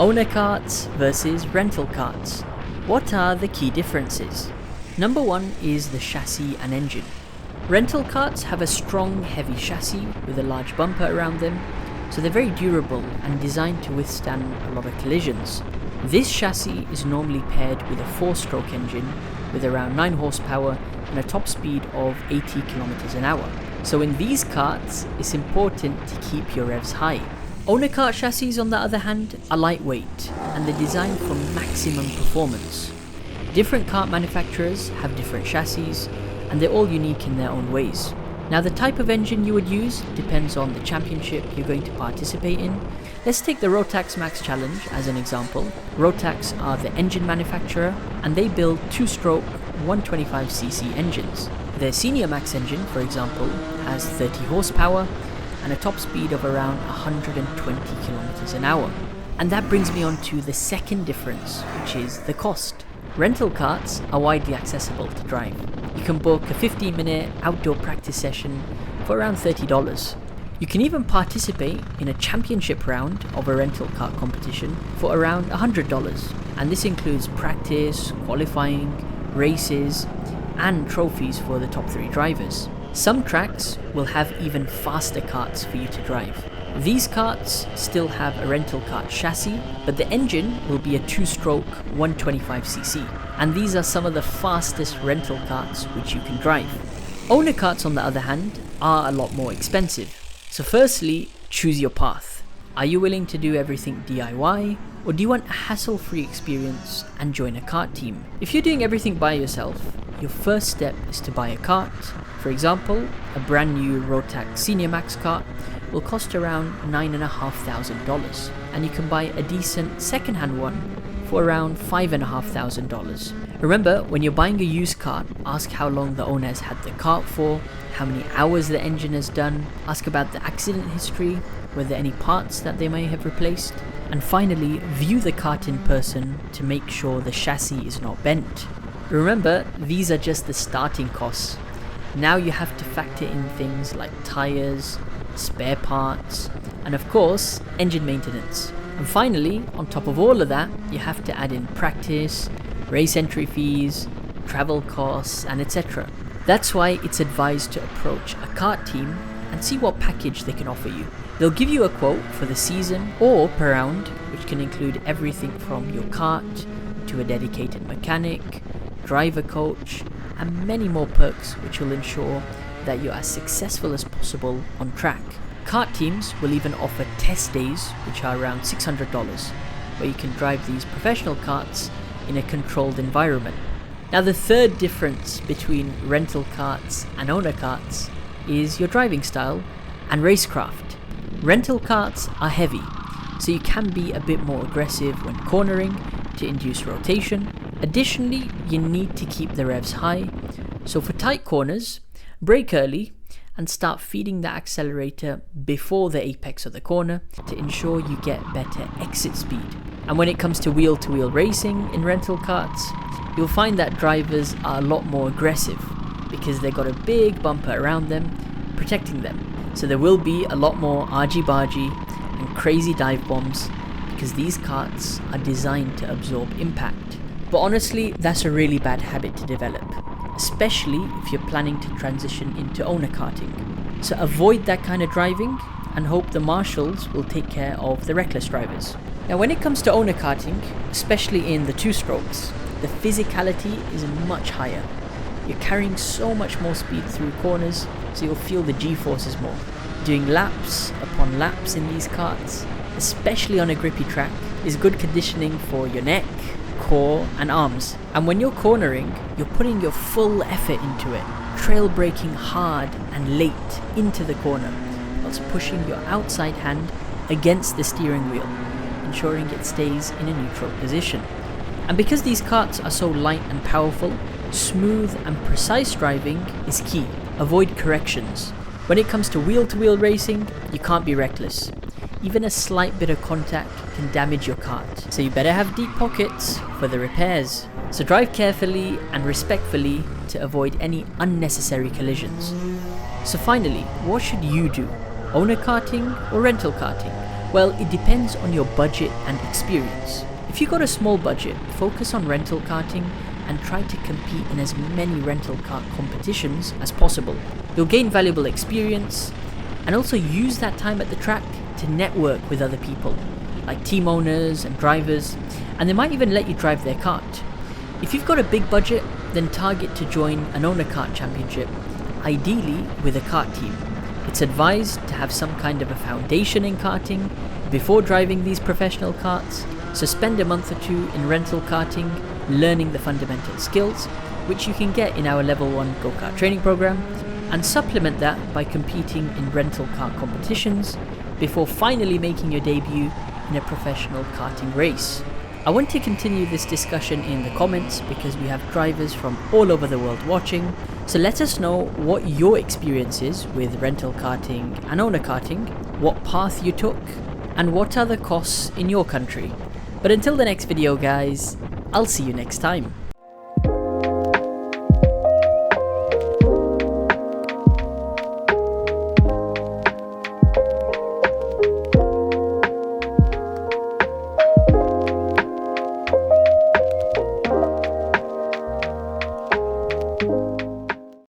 Owner karts versus rental karts. What are the key differences? Number one is the chassis and engine. Rental karts have a strong, heavy chassis with a large bumper around them, so they're very durable and designed to withstand a lot of collisions. This chassis is normally paired with a 4-stroke engine with around 9 horsepower and a top speed of 80 kilometers an hour. So in these karts, it's important to keep your revs high. Owner kart chassis, on the other hand, are lightweight and they're designed for maximum performance. Different kart manufacturers have different chassis and they're all unique in their own ways. Now the type of engine you would use depends on the championship you're going to participate in. Let's take the Rotax Max Challenge as an example. Rotax are the engine manufacturer and they build 2-stroke 125cc engines. Their Senior Max engine, for example, has 30 horsepower and a top speed of around 120 kilometers an hour. And that brings me on to the second difference, which is the cost. Rental karts are widely accessible to drive. You can book a 15-minute outdoor practice session for around $30. You can even participate in a championship round of a rental kart competition for around $100. And this includes practice, qualifying, races, and trophies for the top 3 drivers. Some tracks will have even faster karts for you to drive. These karts still have a rental kart chassis, but the engine will be a 2-stroke 125cc. And these are some of the fastest rental karts which you can drive. Owner karts, on the other hand, are a lot more expensive. So firstly, choose your path. Are you willing to do everything DIY? Or do you want a hassle-free experience and join a kart team? If you're doing everything by yourself, your first step is to buy a kart. For example, a brand new Rotax Senior Max kart will cost around $9,500, and you can buy a decent second-hand one for around $5,500. Remember, when you're buying a used kart, ask how long the owner has had the kart for, how many hours the engine has done, ask about the accident history, were there any parts that they may have replaced, and finally, view the kart in person to make sure the chassis is not bent. Remember, these are just the starting costs. Now you have to factor in things like tyres, spare parts, and of course, engine maintenance. And finally, on top of all of that, you have to add in practice, race entry fees, travel costs, and etc. That's why it's advised to approach a kart team and see what package they can offer you. They'll give you a quote for the season or per round, which can include everything from your kart to a dedicated mechanic, driver coach, and many more perks which will ensure that you're as successful as possible on track. Kart teams will even offer test days, which are around $600, where you can drive these professional karts in a controlled environment. Now the third difference between rental karts and owner karts is your driving style and racecraft. Rental karts are heavy, so you can be a bit more aggressive when cornering to induce rotation. Additionally, you need to keep the revs high, so for tight corners, brake early and start feeding the accelerator before the apex of the corner to ensure you get better exit speed. And when it comes to wheel-to-wheel racing in rental karts, you'll find that drivers are a lot more aggressive because they've got a big bumper around them protecting them. So there will be a lot more argy-bargy and crazy dive bombs because these karts are designed to absorb impact. But honestly, that's a really bad habit to develop, especially if you're planning to transition into owner karting. So avoid that kind of driving and hope the marshals will take care of the reckless drivers. Now when it comes to owner karting, especially in the 2-strokes, the physicality is much higher. You're carrying so much more speed through corners, so you'll feel the G-forces more. Doing laps upon laps in these karts, especially on a grippy track, is good conditioning for your neck, core and arms. And when you're cornering, you're putting your full effort into it, trail braking hard and late into the corner, whilst pushing your outside hand against the steering wheel, ensuring it stays in a neutral position. And because these karts are so light and powerful, smooth and precise driving is key. Avoid corrections. When it comes to wheel-to-wheel racing, you can't be reckless. Even a slight bit of contact can damage your kart, so you better have deep pockets for the repairs. So drive carefully and respectfully to avoid any unnecessary collisions. So finally, what should you do? Owner karting or rental karting? Well, it depends on your budget and experience. If you've got a small budget, focus on rental karting and try to compete in as many rental kart competitions as possible. You'll gain valuable experience and also use that time at the track to network with other people, like team owners and drivers, and they might even let you drive their kart. If you've got a big budget, then target to join an owner kart championship, ideally with a kart team. It's advised to have some kind of a foundation in karting before driving these professional karts, so spend a month or two in rental karting learning the fundamental skills, which you can get in our level 1 Go Kart training program, and supplement that by competing in rental kart competitions before finally making your debut in a professional karting race. I want to continue this discussion in the comments because we have drivers from all over the world watching, so let us know what your experience is with rental karting and owner karting, what path you took, and what are the costs in your country. But until the next video guys, I'll see you next time.